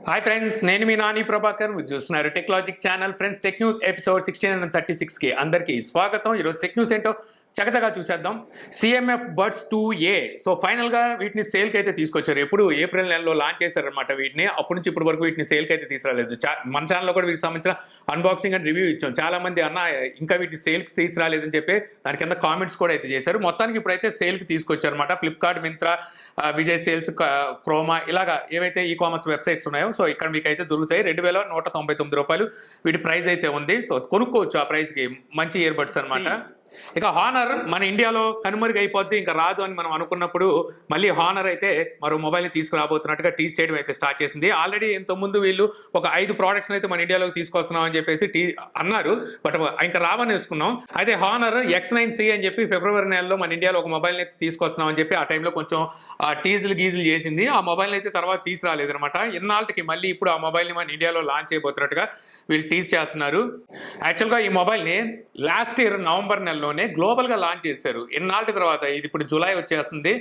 Hi friends, నేను మీ నాని ప్రభాకర్. మీరు చూస్తున్నారు Techlogic channel. Friends, tech news episode 1636కి అందరికీ స్వాగతం. ఈరోజు టెక్ న్యూస్ ఏంటో చకచకా చూసేద్దాం. CMF buds 2A. సో ఫైనల్గా వీటిని సేల్కి అయితే తీసుకొచ్చారు. ఎప్పుడు ఏప్రిల్ నెలలో లాంచ్ చేశారనమాట వీటిని. అప్పటి నుంచి ఇప్పటి వరకు వీటిని సేల్కి అయితే తీసుకురాలేదు. మన ఛానల్లో కూడా వీటికి సంబంధించిన అన్బాక్సింగ్ అండ్ రివ్యూ ఇచ్చాం. చాలా మంది అన్న ఇంకా వీటిని సేల్కి తీసుకురాలేదని చెప్పి దాని కింద కామెంట్స్ కూడా అయితే చేశారు. మొత్తానికి ఇప్పుడైతే సేల్కి తీసుకొచ్చారనమాట. ఫ్లిప్కార్ట్, మింత్రా, విజయ్ సేల్స్, క్రోమా ఇలాగా ఏవైతే ఈ కామర్స్ వెబ్సైట్స్ ఉన్నాయో సో ఇక్కడ మీకు అయితే దొరుకుతాయి. 2199 రూపాయలు వీటి ప్రైస్ అయితే ఉంది. సో కొనుక్కోవచ్చు ఆ ప్రైస్కి. మంచి ఇయర్ బడ్స్ అనమాట. ఇక హానర్ మన ఇండియాలో కనుమరుగు అయిపోద్ది, ఇంకా రాదు అని మనం అనుకున్నప్పుడు మళ్ళీ హానర్ అయితే మరో మొబైల్ని తీసుకురాబోతున్నట్టుగా టీజ్ చేయడం అయితే స్టార్ట్ చేసింది. ఆల్రెడీ ఇంతకుముందు వీళ్ళు ఒక 5 ప్రోడక్ట్స్ అయితే మన ఇండియాలోకి తీసుకొస్తున్నాం అని చెప్పేసి అన్నారు. బట్ ఇంకా రావని వేసుకున్నాం. అయితే హానర్ X9C అని చెప్పి ఫిబ్రవరి నెలలో మన ఇండియాలో ఒక మొబైల్ని అయితే తీసుకొస్తున్నాం అని చెప్పి ఆ టైంలో కొంచెం టీజులు గీజులు చేసింది. ఆ మొబైల్ని అయితే తర్వాత తీసుకురాలేదు అనమాట. ఇన్నాళ్ళకి మళ్ళీ ఇప్పుడు ఆ మొబైల్ని మన ఇండియాలో లాంచ్ చేయబోతున్నట్టుగా వీళ్ళు టీజ్ చేస్తున్నారు. యాక్చువల్గా ఈ మొబైల్ని లాస్ట్ ఇయర్ నవంబర్ నెలలోనే గ్లోబల్గా లాంచ్ చేశారు. ఇన్నాళ్ళ తర్వాత, ఇది ఇప్పుడు జూలై వచ్చేస్తుంది,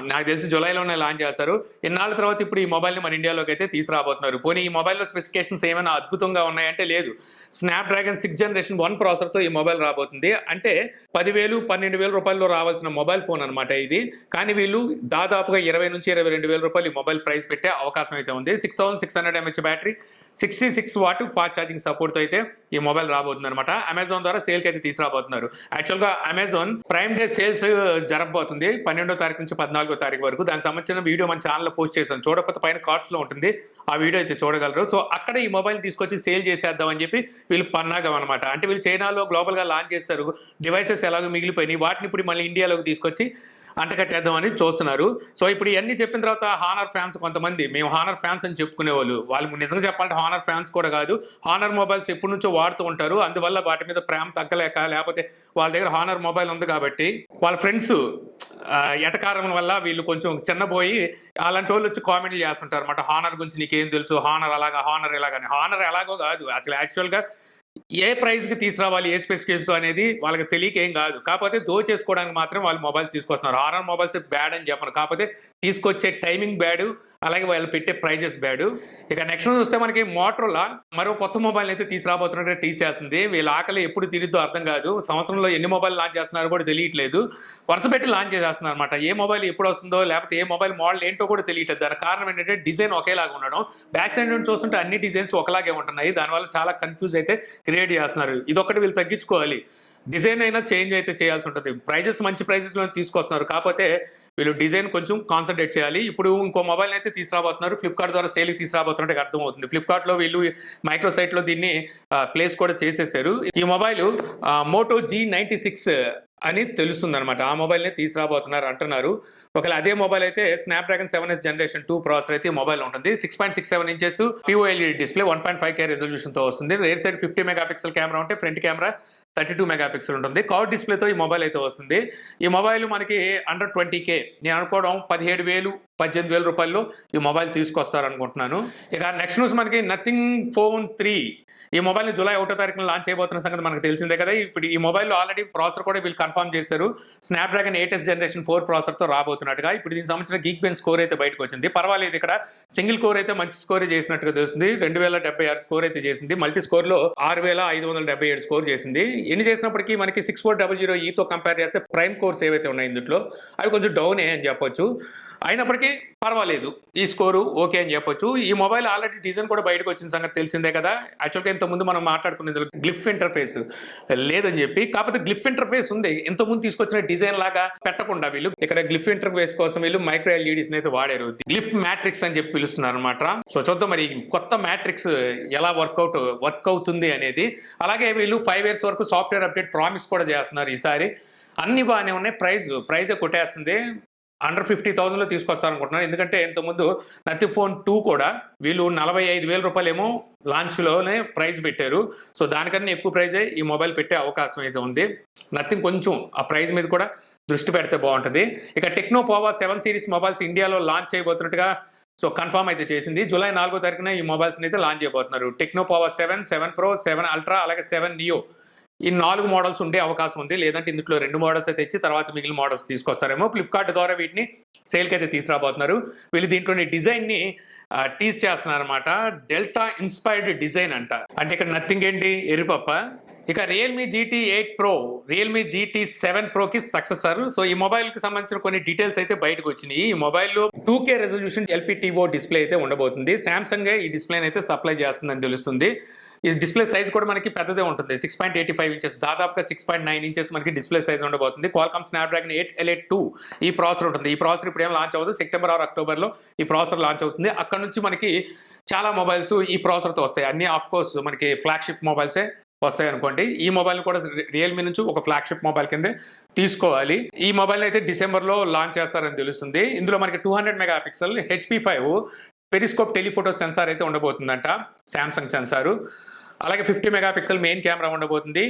నాకు తెలిసి జూలైలోనే లాంచ్ చేస్తారు. ఇన్నాళ్ళ తర్వాత ఇప్పుడు ఈ మొబైల్ని మన ఇండియాలోకి అయితే తీసుకురాబోతున్నారు. పోనీ ఈ మొబైల్లో స్పెసిఫికేషన్స్ ఏమైనా అద్భుతంగా ఉన్నాయంటే లేదు. స్నాప్డ్రాగన్ 6th Generation 1 ప్రాసెసర్తో ఈ మొబైల్ రాబోతుంది. అంటే 10,000, 12,000 రూపాయల్లో రావాల్సిన మొబైల్ ఫోన్ అనమాట ఇది. కానీ వీళ్ళు దాదాపుగా 20,000 నుంచి 22,000 రూపాయలు ఈ మొబైల్ ప్రైస్ పెట్టే అవకాశం అయితే ఉంది. 6600 mAh battery, 66 watt fast charging సపోర్ట్తో అయితే ఈ మొబైల్ రాబోతుంది అనమాట. అమెజాన్ ద్వారా సేల్కి అయితే తీసుకురాబోతున్నారు. యాక్చువల్గా అమెజాన్ ప్రైమ్ డే సేల్స్ జరగబోతుంది 12వ తారీఖు నుంచి 14వ తారీఖు వరకు. దానికి సంబంధించిన వీడియో మన ఛానల్లో పోస్ట్ చేశాను. చూడకపోతే పైన కార్డ్స్లో ఉంటుంది, ఆ వీడియో అయితే చూడగలరు. సో అక్కడ ఈ మొబైల్ తీసుకొచ్చి సేల్ చేసేద్దామని చెప్పి వీళ్ళు పన్నాగం అనమాట. అంటే వీళ్ళు చైనాలో గ్లోబల్గా లాంచ్ చేస్తారు. డివైసెస్ ఎలాగో మిగిలిపోయినాయి, వాటిని ఇప్పుడు మళ్ళీ ఇండియాలోకి తీసుకొచ్చి అంటకట్టేద్దామని చూస్తున్నారు. సో ఇప్పుడు ఇవన్నీ చెప్పిన తర్వాత హానర్ ఫ్యాన్స్ కొంతమంది, మేము హానర్ ఫ్యాన్స్ అని చెప్పుకునేవాళ్ళు, వాళ్ళు నిజంగా చెప్పాలంటే హానర్ ఫ్యాన్స్ కూడా కాదు. హానర్ మొబైల్స్ ఎప్పటి నుంచో వాడుతూ ఉంటారు. అందువల్ల వాటి మీద ప్రేమ తగ్గలేక, లేకపోతే వాళ్ళ దగ్గర హానర్ మొబైల్ ఉంది కాబట్టి వాళ్ళ ఫ్రెండ్స్ ఎటకారం వల్ల వీళ్ళు కొంచెం చిన్నపోయి అలాంటి వాళ్ళు వచ్చి కామెంట్లు చేస్తుంటారు అనమాట. హానర్ గురించి నీకేం తెలుసు, హానర్ అలాగా, హానర్ ఎలాగని. హానర్ ఎలాగో కాదు, అసలు యాక్చువల్గా ఏ ప్రైస్కి తీసుకురావాలి, ఏ స్పెసిఫికేషన్స్ అనేది వాళ్ళకి తెలియక ఏం కాదు. కాకపోతే దోచేసుకోవడానికి మాత్రం వాళ్ళు మొబైల్ తీసుకొస్తున్నారు. హానర్ మొబైల్స్ బ్యాడ్ అని చెప్పను, కాకపోతే తీసుకొచ్చే టైమింగ్ బ్యాడ్, అలాగే వాళ్ళు పెట్టే ప్రైజెస్ బ్యాడ్. ఇక నెక్స్ట్ చూస్తే మనకి మోటరోలా మరో కొత్త మొబైల్ అయితే తీసుకురాబోతున్నట్టు టీచ్ చేస్తుంది. వీళ్ళ ఆకలి ఎప్పుడు తిరిగిద్దో అర్థం కాదు. సంవత్సరంలో ఎన్ని మొబైల్ లాంచ్ చేస్తున్నారో కూడా తెలియట్లేదు. వరుస పెట్టి లాంచ్ చేస్తున్నారు అనమాట. ఏ మొబైల్ ఎప్పుడు వస్తుందో, లేకపోతే ఏ మొబైల్ మోడల్ ఏంటో కూడా తెలియట్లేదు. దాని కారణం ఏంటంటే డిజైన్ ఒకేలాగా ఉండడం. బ్యాక్ సైడ్ నుంచి చూస్తుంటే అన్ని డిజైన్స్ ఒకలాగే ఉంటున్నాయి. దానివల్ల చాలా కన్ఫ్యూజ్ అయితే క్రియేట్ చేస్తున్నారు. ఇదొక్కటి వీళ్ళు తగ్గించుకోవాలి. డిజైన్ అయినా చేంజ్ అయితే చేయాల్సి ఉంటుంది. ప్రైజెస్ మంచి ప్రైజెస్లో తీసుకొస్తున్నారు, కాకపోతే వీళ్ళు డిజైన్ కొంచెం కాన్సన్ట్రేట్ చేయాలి. ఇప్పుడు ఇంకో మొబైల్ అయితే తీసుకురాబోతున్నారు. ఫ్లిప్కార్ట్ ద్వారా సేల్కి తీసుకురాబోతున్నట్టు అర్థమవుతుంది. ఫ్లిప్కార్ట్లో వీళ్ళు మైక్రోసైట్లో దీన్ని ప్లేస్ కూడా చేసేసారు. ఈ మొబైల్ మోటో G96 అని తెలుస్తుంది అనమాట. ఆ మొబైల్ని తీసుకురాబోతున్నారు అంటున్నారు. ఒకవేళ అదే మొబైల్ అయితే స్నాప్డ్రాగన్ 7th Generation 2 ప్రాసెసర్ అయితే మొబైల్ ఉంటుంది. 6.67 ఇంచెస్ POLED డిస్ప్లే, 1.5K రెజల్యూషన్తో వస్తుంది. రేర్ సైడ్ 50 మెగాపిక్సెల్ కెమెరా ఉంటే ఫ్రంట్ కెమెరా 32 మెగాపిక్సెల్ ఉంటుంది. కర్వ్ డిస్ప్లేతో ఈ మొబైల్ అయితే వస్తుంది. ఈ మొబైల్ మనకి అండర్ 20K, నేను అనుకోవడం 17,000, 18,000 రూపాయల్లో ఈ మొబైల్ తీసుకొస్తారనుకుంటున్నాను. ఇక నెక్స్ట్ న్యూస్ మనకి నథింగ్ ఫోన్ 3 ఈ మొబైల్ని జూలై 1వ తారీఖున లాంచ్ చేయబోతున్న సంగతి మనకు తెలిసిందే కదా. ఇప్పుడు ఈ మొబైల్లో ఆల్రెడీ ప్రాసెసర్ కూడా వీళ్ళు కన్ఫర్మ్ చేశారు. Snapdragon 8th Generation 4 ప్రాసెసర్తో రాబోతున్నట్టుగా. ఇప్పుడు దీనికి సంబంధించిన గీక్బెంచ్ స్కోర్ అయితే బయటకు వచ్చింది. పర్వాలేదు, ఇక్కడ సింగిల్ కోర్ అయితే మంచి స్కోర్ చేసినట్టుగా తెలుస్తుంది. 2076 స్కోర్ అయితే చేసింది. మల్టీ స్కోర్లో 6,577 స్కోర్ చేసింది. ఎన్ని చేసినప్పటికీ మనకి 6400Eతో కంపేర్ చేస్తే ప్రైమ్ కోర్స్ ఏవైతే ఉన్నాయి ఇందులో అవి కొంచెం డౌనే అని చెప్పొచ్చు. అయినప్పటికీ పర్వాలేదు, ఈ స్కోరు ఓకే అని చెప్పొచ్చు. ఈ మొబైల్ ఆల్రెడీ డిజైన్ కూడా బయటకు వచ్చిన సంగతి తెలిసిందే కదా. యాక్చువల్గా ఇంతకుముందు మనం మాట్లాడుకునేది గ్లిఫ్ ఇంటర్ఫేస్ లేదని చెప్పి, కాకపోతే గ్లిఫ్ ఇంటర్ఫేస్ ఉంది. ఇంతకుముందు తీసుకొచ్చిన డిజైన్ లాగా పెట్టకుండా వీళ్ళు ఇక్కడ గ్లిఫ్ ఇంటర్ఫేస్ కోసం వీళ్ళు మైక్రో LEDs అయితే వాడారు. గ్లిఫ్ మ్యాట్రిక్స్ అని చెప్పి పిలుస్తున్నారు అనమాట. సో చూద్దాం మరి కొత్త మ్యాట్రిక్స్ ఎలా వర్క్ అవుతుంది అనేది. అలాగే వీళ్ళు 5 years వరకు సాఫ్ట్వేర్ అప్డేట్ ప్రామిస్ కూడా చేస్తున్నారు ఈసారి. అన్ని బాగానే ఉన్నాయి. ప్రైజ్ కొట్టేస్తుంది. అండర్ 50,000లో తీసుకొస్తారనుకుంటున్నాను. ఎందుకంటే ఇంతకుముందు నథింగ్ ఫోన్ 2 కూడా వీళ్ళు 45,000 రూపాయలేమో లాంచ్లోనే ప్రైస్ పెట్టారు. సో దానికన్నా ఎక్కువ ప్రైజే ఈ మొబైల్ పెట్టే అవకాశం అయితే ఉంది. నథింగ్ కొంచెం ఆ ప్రైస్ మీద కూడా దృష్టి పెడితే బాగుంటుంది. ఇక టెక్నో పోవా 7 సిరీస్ మొబైల్స్ ఇండియాలో లాంచ్ చేయబోతున్నట్టుగా సో కన్ఫర్మ్ అయితే చేసింది. జూలై 4వ తారీఖున ఈ మొబైల్స్ని అయితే లాంచ్ చేయబోతున్నారు. టెక్నో పోవా 7, 7 Pro, 7 Ultra, అలాగే 7 Neo ఈ 4 మోడల్స్ ఉండే అవకాశం ఉంది. లేదంటే ఇందులో 2 మోడల్స్ అయితే ఇచ్చి తర్వాత మిగిలిన మోడల్స్ తీసుకొస్తారేమో. ఫ్లిప్కార్ట్ ద్వారా వీటిని సేల్కి అయితే తీసుకురాబోతున్నారు. వీళ్ళు దీంట్లోని డిజైన్ని టీజ్ చేస్తున్నారన్నమాట. డెల్టా ఇన్స్పైర్డ్ డిజైన్ అంట. అంటే ఇక్కడ నథింగ్ ఏంటి, ఎరుపప్ప. ఇక Realme GT 8 Pro, Realme GT 7 Proకి సక్సెసర్. సో ఈ మొబైల్కి సంబంధించిన కొన్ని డీటెయిల్స్ అయితే బయటకు వచ్చినాయి. ఈ మొబైల్లో 2K రెజల్యూషన్ LPTO డిస్ప్లే అయితే ఉండబోతుంది. సామ్సంగ్ ఈ డిస్ప్లేని అయితే సప్లై చేస్తుందని తెలుస్తుంది. ఈ డిస్ప్లే సైజ్ కూడా మనకి పెద్దదే ఉంటుంది. 6.85 ఇంచెస్, దాదాపుగా 6.9 ఇంచెస్ మనకి డిస్ప్లే సైజ్ ఉండబోతుంది. క్వాల్కామ్ స్నాప్డ్రాగన్ 8L8 ఈ ప్రాసెసర్ ఉంటుంది. ఈ ప్రాసెసర్ ఇప్పుడు ఏం లాంచ్ అవ్వదు, సెప్టెంబర్ ఆర్ అక్టోబర్లో ఈ ప్రాసెసర్ లాంచ్ అవుతుంది. అక్కడ నుంచి మనకి చాలా మొబైల్స్ ఈ ప్రాసెసర్తో వస్తాయి. అన్ని ఆఫ్ కోర్స్ మనకి ఫ్లాగ్షిప్ మొబైల్సే వస్తాయి అనుకోండి. ఈ మొబైల్ కూడా రియల్మీ నుంచి ఒక ఫ్లాగ్షిప్ మొబైల్ కింద తీసుకోవాలి. ఈ మొబైల్ అయితే డిసెంబర్లో లాంచ్ చేస్తారని తెలుస్తుంది. ఇందులో మనకి 200 megapixel HP5 periscope telephoto censor అయితే ఉండబోతుందంట, శాంసంగ్ సెన్సారు. అలాగే 50 మెగాపిక్సెల్ మెయిన్ కెమెరా ఉండబోతుంది.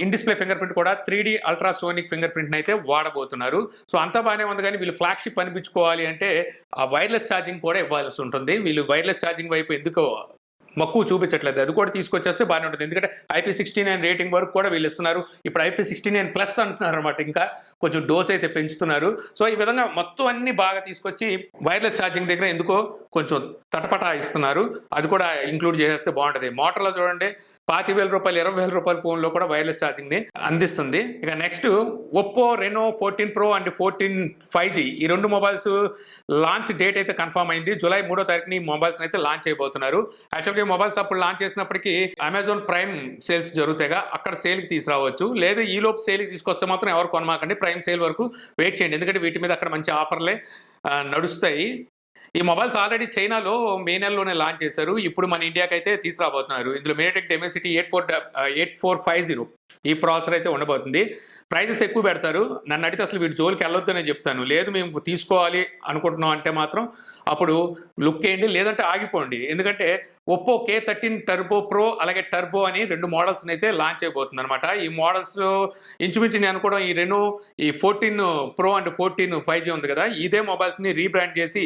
ఇన్ డిస్ప్లే ఫింగర్ ప్రింట్ కూడా 3D అల్ట్రాసోనిక్ ఫింగర్ ప్రింట్ అయితే వాడబోతున్నారు. సో అంతా బాగానే ఉంది, కానీ వీళ్ళు ఫ్లాగ్షిప్ అనిపించుకోవాలి అంటే ఆ వైర్లెస్ ఛార్జింగ్ కూడా ఇవ్వాల్సి ఉంటుంది. వీళ్ళు వైర్లెస్ ఛార్జింగ్ వైపు ఎందుకో మక్కువ చూపించట్లేదు. అది కూడా తీసుకొచ్చేస్తే బాగానే ఉంటుంది. ఎందుకంటే IP69 రేటింగ్ వరకు కూడా వీళ్ళు ఇస్తున్నారు. ఇప్పుడు IP69+ అంటున్నారు అనమాట. ఇంకా కొంచెం డోస్ అయితే పెంచుతున్నారు. సో ఈ విధంగా మొత్తం అన్ని బాగా తీసుకొచ్చి వైర్లెస్ ఛార్జింగ్ దగ్గర ఎందుకో కొంచెం తటపటా ఇస్తున్నారు. అది కూడా ఇంక్లూడ్ చేసేస్తే బాగుంటుంది. మోటార్లో చూడండి, 25,000 రూపాయలు 20,000 రూపాయల ఫోన్లో కూడా వైర్లెస్ ఛార్జింగ్ని అందిస్తుంది. ఇక next Oppo Reno 14 Pro and 14 5G ఈ 2 మొబైల్స్ లాంచ్ డేట్ అయితే కన్ఫర్మ్ అయింది. జూలై 3వ తారీఖున ఈ మొబైల్స్ అయితే లాంచ్ చేయబోతున్నారు. యాక్చువల్గా ఈ మొబైల్స్ అప్పుడు లాంచ్ చేసినప్పటికీ అమెజాన్ ప్రైమ్ సేల్స్ జరుగుతాయిగా, అక్కడ సేల్కి తీసుకురావచ్చు. లేదా ఈ లోపు సేల్కి తీసుకొస్తే మాత్రం ఎవరు కొనమాకండి, ప్రైమ్ సేల్ వరకు వెయిట్ చేయండి. ఎందుకంటే వీటి మీద అక్కడ మంచి ఆఫర్లే నడుస్తాయి. ఈ మొబైల్స్ ఆల్రెడీ చైనాలో మే నెలలోనే లాంచ్ చేశారు. ఇప్పుడు మన ఇండియాకి అయితే తీసుకురాబోతున్నారు. ఇందులో మీడియాటెక్ డెమెన్సిటీ 8450 ఈ ప్రాసెసర్ అయితే ఉండబోతుంది. ప్రైజెస్ ఎక్కువ పెడతారు. నన్ను అడిగితే అసలు వీటి జోలికి వెళ్ళొద్దు నేను చెప్తాను. లేదు మేము తీసుకోవాలి అనుకుంటున్నాం అంటే మాత్రం అప్పుడు లుక్ వేయండి, లేదంటే ఆగిపోండి. ఎందుకంటే ఒప్పో K13 టర్బో ప్రో అలాగే టర్బో అని 2 మోడల్స్ని అయితే లాంచ్ అయిపోతుంది అనమాట. ఈ మోడల్స్ ఇంచుమించు నేను అనుకోవడం ఈ ఈ 14 Pro అండ్ 14 5G ఉంది కదా, ఇదే మొబైల్స్ని రీబ్రాండ్ చేసి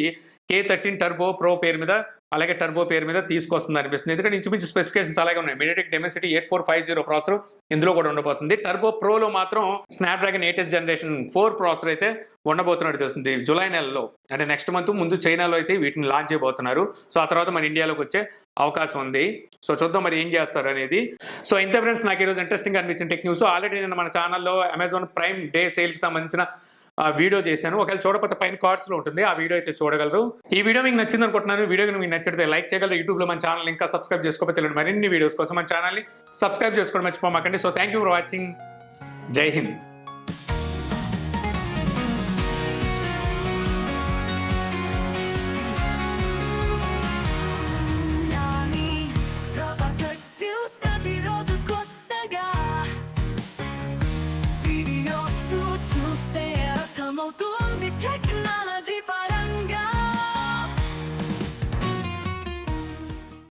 K13 టర్బో ప్రో పేరు మీద అలాగే టర్బో పేరు మీద తీసుకొస్తుంది అనిపిస్తుంది. ఎందుకంటే ఇంచుమించు స్పెసిఫికేషన్స్ అలాగే ఉన్నాయి. మీడియాటెక్ డెమెన్సిటీ 8450 ప్రాసెసర్ ఇందులో కూడా ఉండబోతుంది. టర్బో ప్రోలో మాత్రం స్నాప్డ్రాగన్ 8th జనరేషన్ 4 ప్రాసెసర్ అయితే ఉండబోతున్నట్టు తెలుస్తుంది. జూలై నెలలో అంటే నెక్స్ట్ మంత్ ముందు చైనాలో అయితే వీటిని లాంచ్ చేయబోతున్నారు. సో ఆ తర్వాత మన ఇండియాలోకి వచ్చే అవకాశం ఉంది. సో చూద్దాం మరి ఏం చేస్తారు అనేది. సో ఇంత ఫ్రెండ్స్, నాకు ఈరోజు ఇంట్రెస్టింగ్ అనిపించిన టెక్ న్యూస్. ఆల్రెడీ నేను మన ఛానల్లో అమెజాన్ ప్రైమ్ డే సేల్కి సంబంధించిన వీడియో చేశాను. ఒకవేళ చూడకపోతే పైన కార్డ్స్లో ఉంటుంది, ఆ వీడియో అయితే చూడగలరు. ఈ వీడియో మీకు నచ్చింది అనుకుంటున్నాను. వీడియో మీకు నచ్చితే లైక్ చేయగలరు. యూట్యూబ్లో మన ఛానల్ ఇంకా సబ్స్క్రైబ్ చేసుకోకపోతే మరిన్ని వీడియోస్ కోసం మన ఛానల్ని సబ్స్క్రైబ్ చేసుకోవడం మర్చిపోమాకండి. So thank you for watching. Jai Hind.